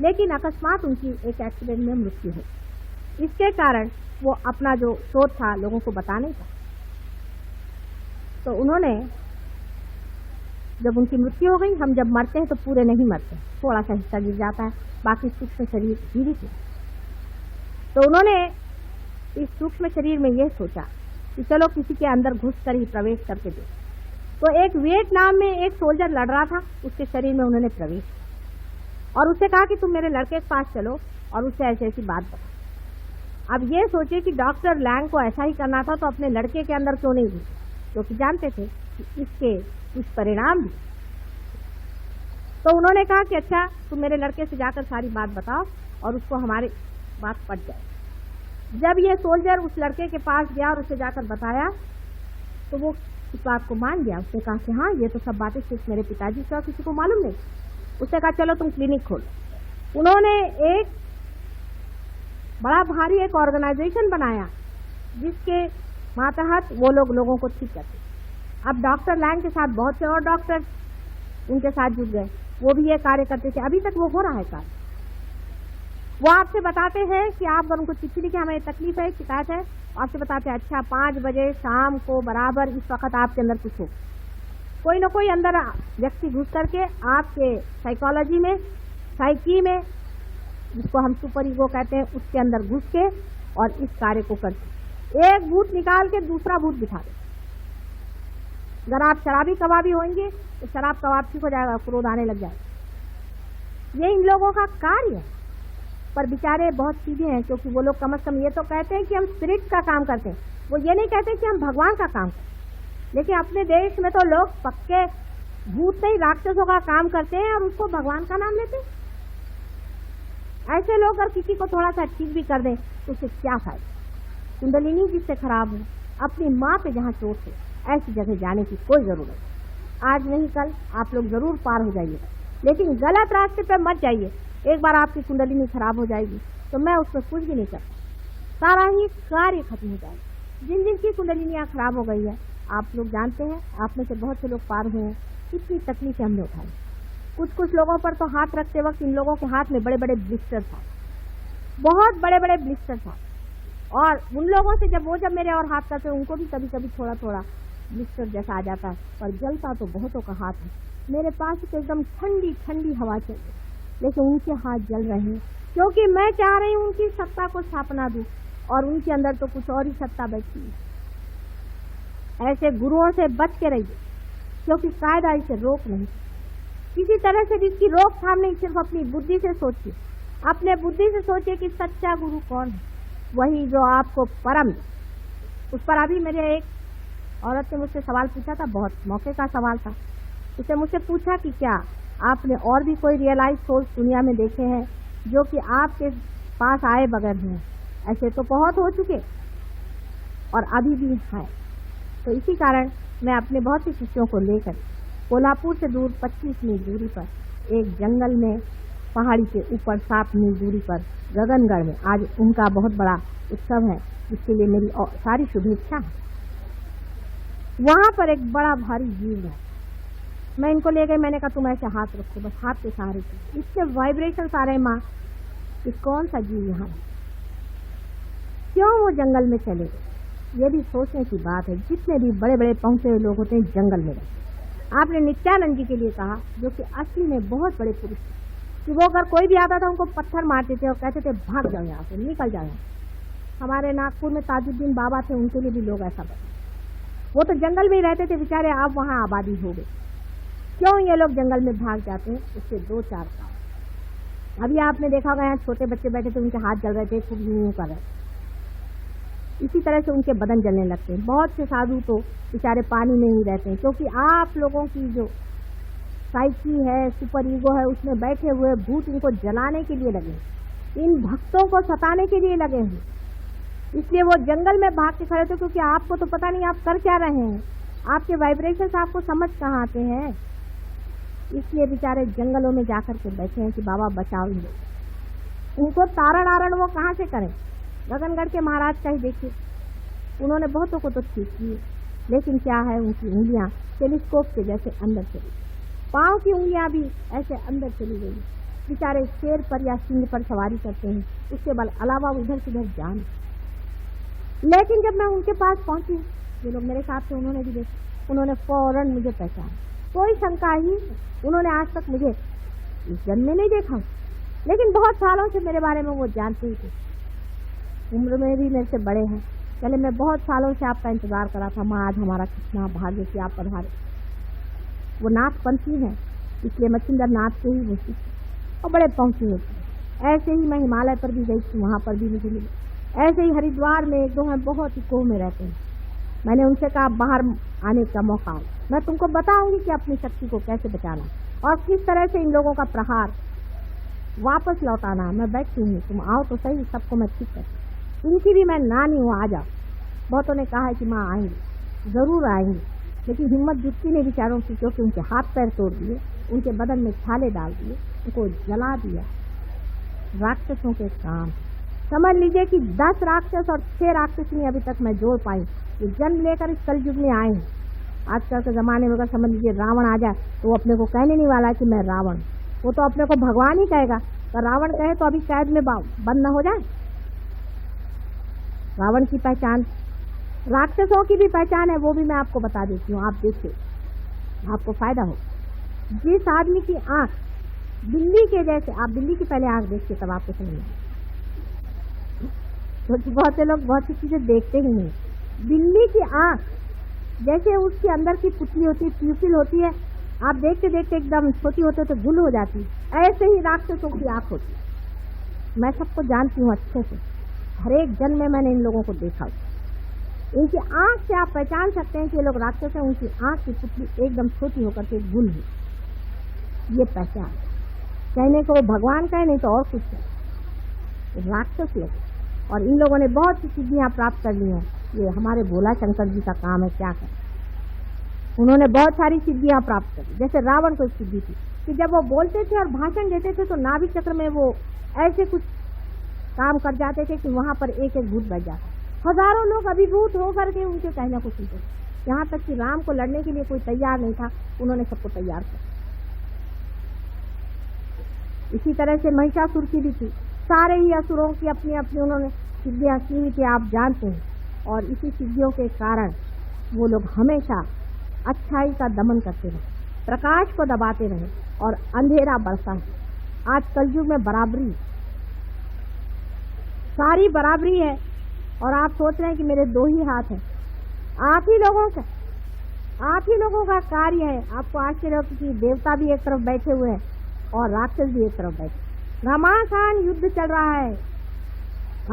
लेकिन अकस्मात उनकी एक एक्सीडेंट में मृत्यु हुई। इसके कारण वो अपना जो शोध था लोगों को बता नहीं पाए। तो उन्होंने, जब उनकी मृत्यु हो गई, हम जब मरते हैं तो पूरे नहीं मरते, थोड़ा सा हिस्सा गिर जाता है, बाकी सूक्ष्म शरीर जीवित है। तो उन्होंने इस सूक्ष्म शरीर में यह सोचा कि चलो किसी के अंदर घुस कर ही प्रवेश करके दे। तो एक वियतनाम में एक सोल्जर लड़ रहा था, उसके शरीर में उन्होंने प्रवेश और उससे कहा कि तुम मेरे लड़के के पास चलो और उससे ऐसी ऐसी बात बता। अब ये सोचे कि डॉक्टर लैंग को ऐसा ही करना था, तो अपने लड़के के अंदर क्यों नहीं घुसे, क्योंकि जानते थे कि इसके कुछ परिणाम भी। तो उन्होंने कहा कि अच्छा तुम मेरे लड़के से जाकर सारी बात बताओ और उसको हमारी बात पट जाए। जब ये सोल्जर उस लड़के के पास गया और उसे जाकर बताया तो वो इस बात को मान गया। उसने कहा कि हाँ, ये तो सब बातें सिर्फ मेरे पिताजी से और किसी को मालूम नहीं। उसने कहा चलो तुम क्लिनिक खोलो। उन्होंने एक बड़ा भारी एक ऑर्गेनाइजेशन बनाया जिसके मातहत वो लोगों को ठीक करते। अब डॉक्टर लैंग के साथ बहुत से और डॉक्टर उनके साथ जुड़ गए, वो भी ये कार्य करते थे। अभी तक वो हो रहा है कार्य। वो आपसे बताते हैं कि आप अगर उनको चिट्ठी लिखे हमें तकलीफ है, शिकायत है, आपसे बताते हैं अच्छा 5 बजे शाम को बराबर इस वक्त आपके अंदर कुछ हो। कोई ना कोई अंदर व्यक्ति घुस करके आपके साइकोलॉजी में, साइकी में, जिसको हम सुपर ईगो कहते हैं, उसके अंदर घुस के और इस कार्य को करते। एक भूत निकाल के दूसरा भूत दिखा दे। अगर आप शराबी कबाबी होंगे तो शराब कबाब ठीक हो जाएगा, क्रोध आने लग जाएगा। ये इन लोगों का कार्य है। पर बेचारे बहुत सीधे हैं, क्योंकि वो लोग कम से कम ये तो कहते हैं कि हम स्पिरिट का काम करते हैं, वो ये नहीं कहते कि हम भगवान का काम करते हैं। लेकिन अपने देश में तो लोग पक्के भूत नहीं राक्षसों का काम करते हैं और उसको भगवान का नाम लेते हैं। ऐसे लोग अगर किसी को थोड़ा सा ठीक भी कर दें तो उससे क्या फायदा। कुंडलिनी जिससे खराब हो, अपनी माँ पे जहाँ चोट है, ऐसी जगह जाने की कोई जरूरत नहीं। आज नहीं कल आप लोग जरूर पार हो जाइएगा, लेकिन गलत रास्ते पे मत जाइए। एक बार आपकी कुंडलिनी खराब हो जाएगी तो मैं उसमें कुछ भी नहीं करता, सारा ही कार्य खत्म हो जाएगा। जिन जिन की कुंडलिनियाँ खराब हो गई है, आप लोग जानते हैं, आप में से बहुत से लोग पार हुए हैं, कितनी तकलीफें हमने उठाई। कुछ लोगों पर तो हाथ रखते वक्त इन लोगों के हाथ में बड़े बड़े ब्लिस्टर था, बहुत बड़े बड़े ब्लिस्टर था। और उन लोगों से जब मेरे और हाथ करते, उनको भी कभी कभी थोड़ा थोड़ा ब्लिस्टर जैसा आ जाता, पर जलता तो बहुतों का हाथ है। मेरे पास तो एकदम ठंडी ठंडी हवा चल रही, लेकिन उनके हाथ जल रहे हैं, क्योंकि मैं चाह रही हूँ उनकी सत्ता को स्थापना दूं, और उनके अंदर तो कुछ और ही सत्ता बैठी है। ऐसे गुरुओं से बच के रहिए, क्योंकि कायदा इसे रोक नहीं। किसी तरह से इसकी रोकथाम नहीं, सिर्फ अपनी बुद्धि से सोचिए, अपने बुद्धि से सोचिए कि सच्चा गुरु कौन है, वही जो आपको परम। उस पर अभी मेरे एक औरत ने मुझसे सवाल पूछा था, बहुत मौके का सवाल था। उसे मुझसे पूछा कि क्या आपने और भी कोई रियलाइज सोल्स दुनिया में देखे हैं जो कि आपके पास आए बगैर हैं? ऐसे तो बहुत हो चुके और अभी भी हैं। तो इसी कारण मैं अपने बहुत से शिष्यों को लेकर कोल्हापुर से दूर 25 मील दूरी पर एक जंगल में, पहाड़ी के ऊपर 7 मील दूरी पर गगनगढ़ में आज उनका बहुत बड़ा उत्सव है, जिसके लिए मेरी सारी शुभेच्छा है। वहां पर एक बड़ा भारी जीव है, मैं इनको ले गई, मैंने कहा तुम ऐसे हाथ रखो, बस हाथ के सहारे की, इससे वाइब्रेशन आ रहे। माँ, ये कौन सा जीव यहाँ है, क्यों वो जंगल में चले गए? ये भी सोचने की बात है। जितने भी बड़े बड़े पहुंचे हुए लोग होते हैं जंगल में रहते। आपने नित्यानंद जी के लिए कहा, जो कि असली में बहुत बड़े पुरुष थे, कि वो अगर कोई भी आता था उनको पत्थर मारते थे और कहते थे भाग जाओ यहाँ से, निकल जाओ। हमारे नागपुर में ताजुद्दीन बाबा थे, उनके लिए भी लोग ऐसा बताते। वो तो जंगल में ही रहते थे बेचारे, अब वहाँ आबादी हो गई। क्यों ये लोग जंगल में भाग जाते हैं? उससे 2-4 कारण। अभी आपने देखा होगा, यहाँ छोटे बच्चे बैठे थे, उनके हाथ जल रहे थे, खूब यूं कर रहे। इसी तरह से उनके बदन जलने लगते हैं। बहुत से साधु तो बेचारे पानी में ही रहते हैं, क्योंकि आप लोगों की जो साइकी है, सुपर ईगो है, उसमें बैठे हुए भूत इनको जलाने के लिए लगे, इन भक्तों को सताने के लिए लगे हैं। इसलिए वो जंगल में भाग के खड़े थे, क्योंकि आपको तो पता नहीं आप कर क्या रहे हैं, आपके वाइब्रेशंस आपको समझ कहाँ आते हैं। इसलिए बेचारे जंगलों में जाकर के बैठे हैं कि बाबा बचाओ ही। उनको तारण आरण वो कहाँ से करें? गगनगढ़ के महाराज का ही देखिए, उन्होंने बहुतों को तो ठीक किए, लेकिन क्या है, उनकी उंगलियां टेलीस्कोप के जैसे अंदर चली, पांव की उंगलियां भी ऐसे अंदर चली गई। बेचारे शेर पर या सिंह पर सवारी करते हैं, उसके बाद अलावा उधर से उधर जान। लेकिन जब मैं उनके पास पहुंची, जो लोग मेरे साथ थे उन्होंने भी देखा, उन्होंने फौरन मुझे पहचाना, कोई शंका ही। उन्होंने आज तक मुझे इस जन्म में नहीं देखा, लेकिन बहुत सालों से मेरे बारे में वो जानते ही थे। उम्र में भी मेरे से बड़े हैं। पहले मैं बहुत सालों से आपका इंतजार करा था, माँ आज हमारा कितना भाग्य कि आप पधारे। वो नाथपंथी है, इसलिए मच्छिंदर नाथ के ही वो और बड़े पहुंची होती। ऐसे ही मैं हिमालय पर भी गई थी, वहाँ पर भी मुझे मिले। ऐसे ही हरिद्वार में 1-2 हैं, बहुत ही कोह में रहते हैं। मैंने उनसे कहा बाहर आने का मौका, मैं तुमको बताऊंगी कि अपनी शक्ति को कैसे बचाना और किस तरह से इन लोगों का प्रहार वापस लौटाना। मैं बैठती हूँ, तुम आओ तो सही, सबको मैं ठीक करती। इनकी भी मैं नानी हूँ, आ जाओ। बहुतों ने कहा है कि माँ आएंगे, जरूर आएंगे, लेकिन हिम्मत जुटती नहीं बेचारों की, क्योंकि उनके हाथ पैर तोड़ दिए, उनके बदन में छाले डाल दिए, उनको जला दिया। राक्षसों के काम समझ लीजिए कि 10 राक्षस और 6 राक्षसी अभी तक मैं जोड़ पाई, ये जन्म लेकर इस कलयुग में आए हैं। आजकल के जमाने में अगर समझ लीजिए रावण आ जाए तो वो अपने को कहने नहीं वाला कि मैं रावण, वो तो अपने को भगवान ही कहेगा। तो रावण कहे तो अभी कैद में बंद न हो जाए। रावण की पहचान, राक्षसों की भी पहचान है, वो भी मैं आपको बता देती हूँ, आप देखिए, आपको फायदा हो। जिस आदमी की आंख बिल्ली के जैसे, आप बिल्ली की पहले आंख देखिए तब आपको समझ में, क्योंकि बहुत से लोग बहुत सी चीजें देखते ही नहीं। बिल्ली की आंख जैसे उसके अंदर की पुतली होती है, प्यूपिल होती है, आप देखते देखते एकदम छोटी होते तो गुल हो जाती, ऐसे ही राक्षसों की आंख होती है। मैं सबको जानती हूँ अच्छे से, हर एक जन्म में मैंने इन लोगों को देखा। इनकी आंख से आप पहचान सकते हैं कि ये लोग राक्षस हैं। उनकी आंख की पुतली एकदम छोटी होकर के गुल है, ये पहचान। कहने को वो भगवान का है, नहीं तो और कुछ है, राक्षस लोग। और इन लोगों ने बहुत सी सिद्धियां प्राप्त कर ली हैं। ये हमारे भोला शंकर जी का काम है, क्या करें। उन्होंने बहुत सारी सिद्धियां प्राप्त कर ली। जैसे रावण को सिद्धि थी कि जब वो बोलते थे और भाषण देते थे तो नाभि चक्र में वो ऐसे कुछ काम कर जाते थे कि वहां पर एक एक भूत बैठ जाता। हजारों लोग अभिभूत होकर के उनके कहने को सुनते, यहाँ तक कि राम को लड़ने के लिए कोई तैयार नहीं था, उन्होंने सबको तैयार किया। इसी तरह से महिषासुर की भी थी, सारे ही असुरों की अपनी अपनी उन्होंने सिद्धियां की हुई थी, आप जानते हैं। और इसी सिद्धियों के कारण वो लोग हमेशा अच्छाई का दमन करते रहे, प्रकाश को दबाते रहे और अंधेरा बढ़ता है। आज कलयुग में बराबरी, सारी बराबरी है, और आप सोच रहे हैं कि मेरे दो ही हाथ हैं। आप ही लोगों का कार्य है। आपको आश्चर्य हो कि देवता भी एक तरफ बैठे हुए हैं और राक्षस भी एक तरफ बैठे। घमासान युद्ध चल रहा है।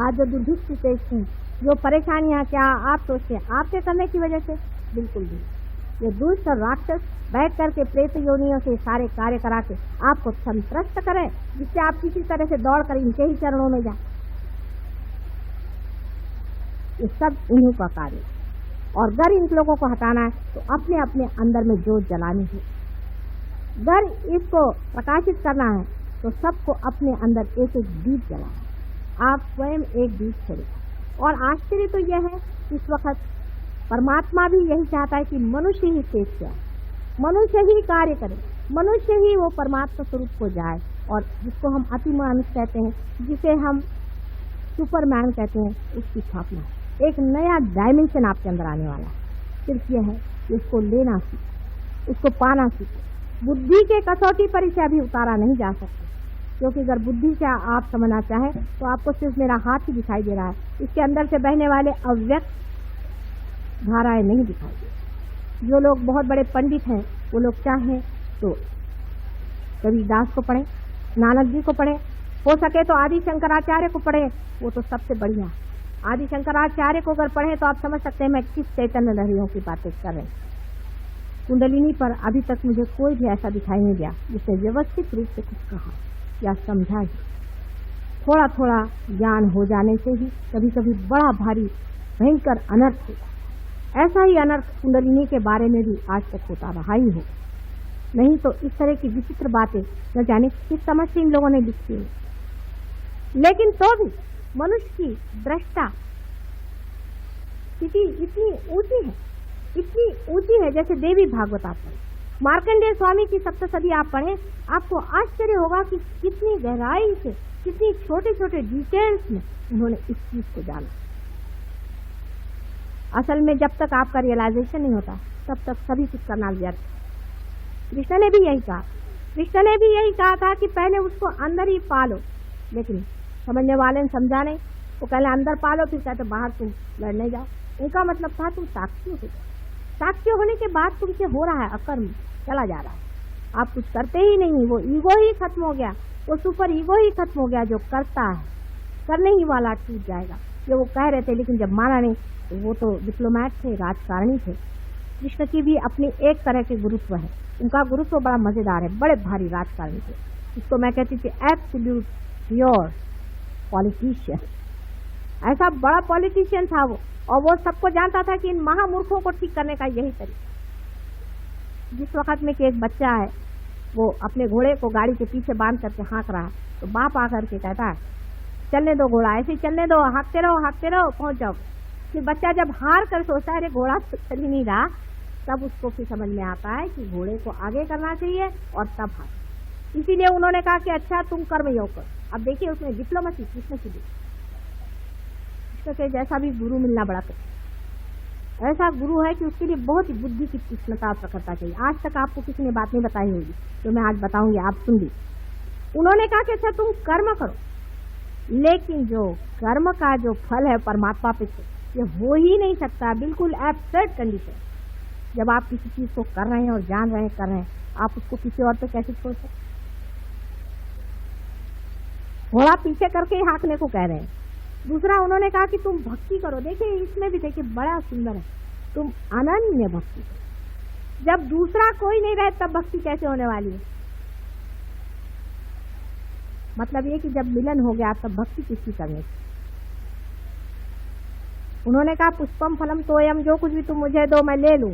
आज जो दुर्भिक्ष देश हैं, जो परेशानियां, क्या आप सोचते हैं आपके करने की वजह से? बिल्कुल भी। ये दुष्ट और राक्षस बैठ करके प्रेत योनियों से सारे कार्य करा के आपको संतुष्ट करें, जिससे आप किसी तरह से दौड़ कर इनके ही चरणों में जाए। ये सब इन्हीं का कार्य। और अगर इन लोगों को हटाना है तो अपने अपने अंदर में जोत जलानी है। अगर इसको प्रकाशित करना है तो सबको अपने अंदर एक एक दीप जलाना। आप स्वयं एक दीप छोड़े। और आश्चर्य तो यह है कि इस वक्त परमात्मा भी यही चाहता है कि मनुष्य ही शेष जाए, मनुष्य ही कार्य करे, मनुष्य ही वो परमात्मा स्वरूप को जाए। और जिसको हम अति मानुष कहते हैं, जिसे हम सुपरमैन कहते हैं, उसकी स्थापना है। एक नया डायमेंशन आपके अंदर आने वाला है। सिर्फ यह है कि इसको लेना सीखे, उसको पाना सीखे। बुद्धि के कसौटी पर इसे अभी उतारा नहीं जा सकता, क्योंकि अगर बुद्धि से आप समझना चाहें तो आपको सिर्फ मेरा हाथ ही दिखाई दे रहा है, इसके अंदर से बहने वाले अव्यक्त धाराएं नहीं दिखाई दे। जो लोग बहुत बड़े पंडित हैं वो लोग चाहें तो कबीरदास को पढ़ें, नानक जी को पढ़ें, हो सके तो आदि शंकराचार्य को पढ़ें, वो तो सबसे बढ़िया। आदि शंकराचार्य को अगर पढ़ें तो आप समझ सकते हैं मैं किस चैतन्य लहरियों की बातें कर रहे हैं। कुंडलिनी पर अभी तक मुझे कोई भी ऐसा दिखाई नहीं दिया जिसने व्यवस्थित रूप से कुछ कहा या समझा ही। थोड़ा थोड़ा ज्ञान हो जाने से ही कभी कभी बड़ा भारी भयंकर अनर्थ होता। ऐसा ही अनर्थ कुंडलिनी के बारे में भी आज तक होता रहा ही हो। नहीं तो इस तरह की विचित्र बातें न जाने किस समझ से इन लोगों ने लिखी है। लेकिन तो भी मनुष्य की दृष्टा स्थिति इतनी ऊंची है जैसे देवी भागवत आप पढ़ें, मार्कंडेय स्वामी की सप्तशती आप पढ़ें, आपको आश्चर्य होगा कि कितनी गहराई से, कितनी छोटे छोटे डिटेल्स में उन्होंने इस चीज को जाना। असल में जब तक आपका रियलाइजेशन नहीं होता तब तक सभी कुछ करना व्यर्थ। कृष्ण ने भी यही कहा था कि पहले उसको अंदर ही पालो, लेकिन समझने वाले ने समझा नहीं। वो पहले अंदर पालो, फिर कहते बाहर तुम लड़ने जाओ। उनका मतलब था तुम साक्षी हो जाओ। साक्षी होने के बाद तुमसे हो रहा है अकर्म, चला जा रहा है, आप कुछ करते ही नहीं। वो ईगो ही खत्म हो गया, वो सुपर ईगो ही खत्म हो गया जो करता है, करने ही वाला टूट जाएगा। ये वो कह रहे थे, लेकिन जब माना नहीं तो वो तो डिप्लोमैट थे, राजकारणी थे। कृष्ण की भी अपनी एक तरह के गुरुत्व है, उनका गुरुत्व बड़ा मजेदार है, बड़े भारी राजकारणी थे। इसको मैं कहती थी एब्सोल्यूट प्योर पॉलिटिशियन। ऐसा बड़ा पॉलिटिशियन था वो, और वो सबको जानता था कि इन महामूर्खों को ठीक करने का यही तरीका। जिस वक्त में कि एक बच्चा है वो अपने घोड़े को गाड़ी के पीछे बांध करके हाँक रहा है, तो बाप आकर के कहता है चलने दो घोड़ा, ऐसे ही चलने दो, हाँकते रहो पहुंच जाओ। फिर बच्चा जब हार कर सोचता है घोड़ा चल ही नहीं रहा, तब उसको फिर समझ में आता है कि घोड़े को आगे करना चाहिए और तब हार। इसीलिए उन्होंने कहा कि अच्छा तुम कर्म योग करो। अब देखिए उसमें डिप्लोमेसी कृष्ण की दी। कृष्ण के जैसा भी गुरु मिलना बड़ा कठिन। ऐसा गुरु है कि उसके लिए बहुत ही बुद्धि की तीक्ष्णता और प्रखरता चाहिए। आज तक आपको किसी ने बात नहीं बताई होगी तो मैं आज बताऊंगी, आप सुन ली। उन्होंने कहा कि अच्छा तुम कर्म करो, लेकिन जो कर्म का जो फल है परमात्मा पे ये हो ही नहीं सकता, बिल्कुल एब्सर्ड कंडीशन। जब आप किसी चीज को कर रहे हैं और जान रहे हैं कर रहे हैं, आप उसको किसी और पे कैसे छोड़ सकते? घोड़ा पीछे करके ही हाँकने को कह रहे हैं। दूसरा उन्होंने कहा कि तुम भक्ति करो। देखिए इसमें भी देखिए बड़ा सुंदर है, तुम अनन्य भक्ति करो। जब दूसरा कोई नहीं रहे तब भक्ति कैसे होने वाली है? मतलब ये कि जब मिलन हो गया तब भक्ति किसकी करनी? उन्होंने कहा पुष्पम फलम तोयम, जो कुछ भी तुम मुझे दो मैं ले लूं।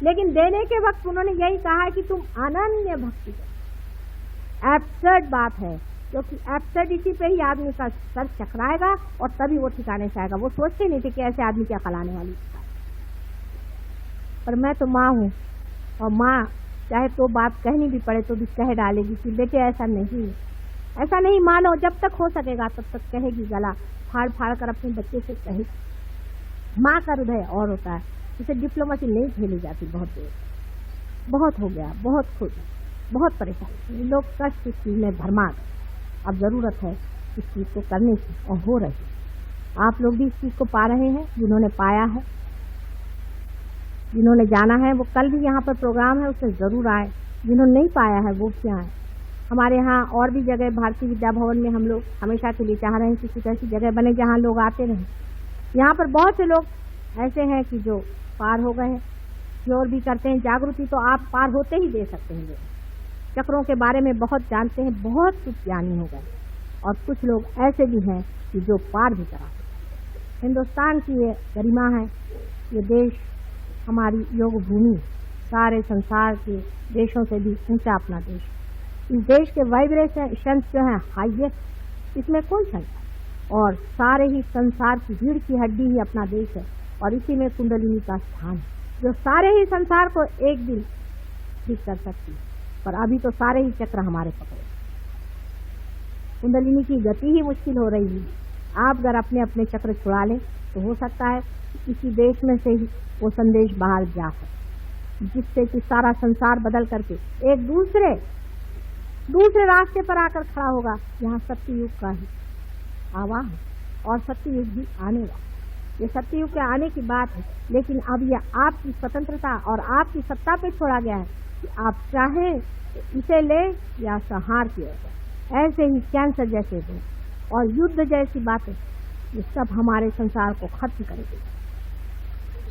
लेकिन देने के वक्त उन्होंने यही कहा है कि तुम अनन्य भक्ति करो। एब्सर्ड बात है क्योंकि एब्सर्डिटी पे ही आदमी का सर चकराएगा और तभी वो ठिकाने से आएगा। वो सोचते नहीं थे कि ऐसे आदमी क्या खिलाने वाली। पर मैं तो माँ हूँ, और माँ चाहे तो बात कहनी भी पड़े तो भी कह डालेगी कि बेटे ऐसा नहीं मानो। जब तक हो सकेगा तब तक कहेगी, गला फाड़ फाड़ कर अपने बच्चे से कहेगी। माँ का हृदय और होता है, इसे डिप्लोमेसी नहीं झेली जाती। बहुत देर, बहुत हो गया, बहुत खुद, बहुत परेशानी, लोग कष्ट इस चीज में भरमा गए। अब जरूरत है इस चीज को करने की, और हो रही। आप लोग भी इस चीज को पा रहे हैं। जिन्होंने पाया है, जिन्होंने जाना है, वो कल भी यहाँ पर प्रोग्राम है, उसमें जरूर आए। जिन्होंने नहीं पाया है वो क्या आए। हमारे यहाँ और भी जगह, भारतीय विद्या भवन में हम लोग हमेशा के लिए चाह रहे हैं कि कुछ ऐसी जगह बने जहाँ लोग आते रहें। यहाँ पर बहुत से लोग ऐसे हैं कि जो पार हो गए हैं, जो और भी करते हैं। जागृति तो आप पार होते ही दे सकते हैं। चक्रों के बारे में बहुत जानते हैं, बहुत कुछ ज्ञानी हो गए। और कुछ लोग ऐसे भी हैं कि जो पार भी करा। हिंदुस्तान की ये गरिमा है, ये देश हमारी योग भूमि, सारे संसार के देशों से भी ऊंचा अपना देश। इस देश के वाइब्रेशन जो है हाईएस्ट, इसमें कोई शंका। और सारे ही संसार की भीड़ की हड्डी ही अपना देश है, और इसी में कुंडलिनी का स्थान है, जो सारे ही संसार को एक दिन ठीक कर सकती है। पर अभी तो सारे ही चक्र हमारे पकड़े। कुंडलिनी की गति ही मुश्किल हो रही है। आप अगर अपने अपने चक्र छुड़ा लें तो हो सकता है किसी देश में से ही वो संदेश बाहर जा सके, जिससे कि सारा संसार बदल करके एक दूसरे रास्ते पर आकर खड़ा होगा। यहाँ सत्ययुग का ही आवाहन, और सत्ययुग भी आने वाला। ये सत्ययुग के आने की बात है, लेकिन अब यह आपकी स्वतंत्रता और आपकी सत्ता पे छोड़ा गया है कि आप चाहें तो इसे ले या संहार किया जाए। ऐसे ही कैंसर जैसे रोग और युद्ध जैसी बातें, ये सब हमारे संसार को खत्म करेगी।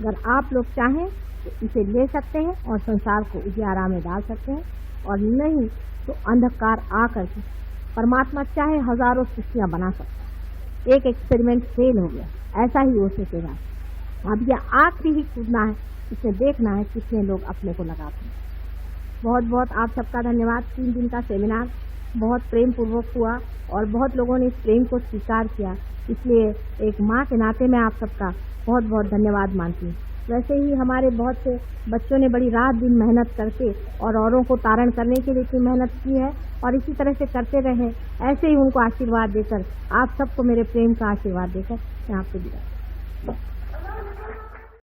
अगर आप लोग चाहें तो इसे ले सकते हैं और संसार को उजियारा में डाल सकते हैं, और नहीं तो अंधकार आकर के परमात्मा चाहे हजारों सृष्टियां बना सकता है। एक एक्सपेरिमेंट फेल हो गया, ऐसा ही हो सकेगा। अब यह आखिरी ही कूदना है, इसे देखना है कितने लोग अपने को लगाते हैं। बहुत बहुत आप सबका धन्यवाद। 3 दिन का सेमिनार बहुत प्रेम पूर्वक हुआ, और बहुत लोगों ने इस प्रेम को स्वीकार किया। इसलिए एक माँ के नाते मैं आप सबका बहुत बहुत धन्यवाद मानती हूँ। वैसे ही हमारे बहुत से बच्चों ने बड़ी रात दिन मेहनत करके और औरों को तारण करने के लिए इतनी मेहनत की है, और इसी तरह से करते रहे। ऐसे ही उनको आशीर्वाद देकर, आप सबको मेरे प्रेम का आशीर्वाद देकर मैं आपको विदा।